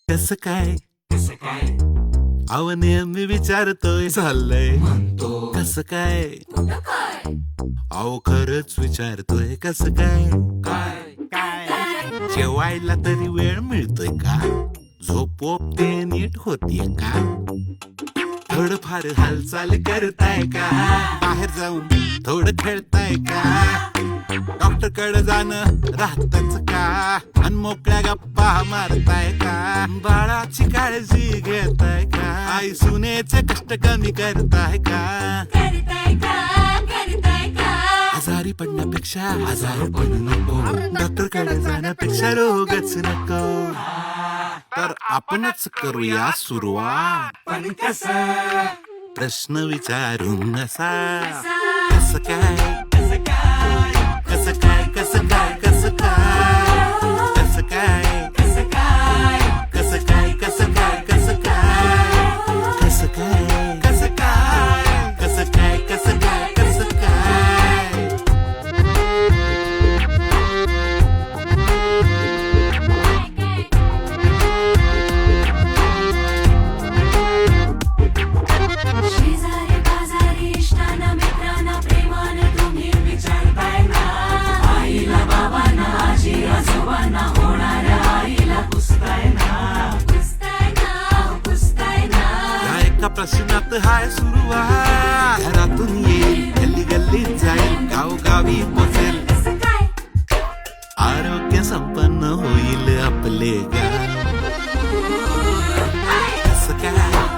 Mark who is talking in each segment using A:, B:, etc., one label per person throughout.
A: कसं काय अव नेहमी विचारतोय चाललंय कसं काय अहो खरंच विचारतोय कसं काय जेवायला तरी वेळ मिळतोय का झोप ते नीट होतीये का थोडंफार हालचाल करताय का बाहेर जाऊन थोडं खेळताय का डॉक्टर कडे जाणं राहतच का अन मोकळ्या गप्पा मारताय का बाळाची काळजी घेताय का आई सुनेचे कष्ट कमी करताय का आजारी पडण्यापेक्षा आजारी पडू नको डॉक्टर कडे जाण्यापेक्षा रोगच नको तर आपणच करूया सुरुवात पण कसं प्रश्न विचारून असा कसं काय कसं काय कसं काय कसं काय कसं काय कसं काय कसं काय कसं काय कसं काय कसं काय कसं काय कसं काय कसं काय कसं काय
B: शेजारी बाजारी इष्टांना मित्रांना प्रेमाने तुम्ही विचारताय ना आईला बाबांना आजी आजोबांना होणाऱ्या आईला पुसताय ना
A: या एका प्रश्नात हाय सुरुवात घरातून येईल गल्ली गल्लीत जाईल गावगावी पोचेल आरोग्य संपन्न होईल आपले गाव कसं काय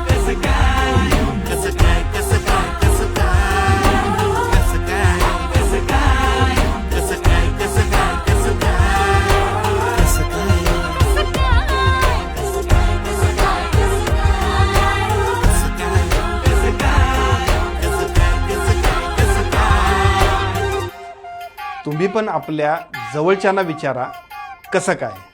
A: कसं काय कसं काय कसं काय कसं काय कसं काय कसं काय कसं काय कसं काय कसं काय कसं काय कसं काय कसं काय कसं काय कसं काय कसं काय कसं काय
C: तुम्ही पण आपल्या जवळच्यांना विचारा कसं काय.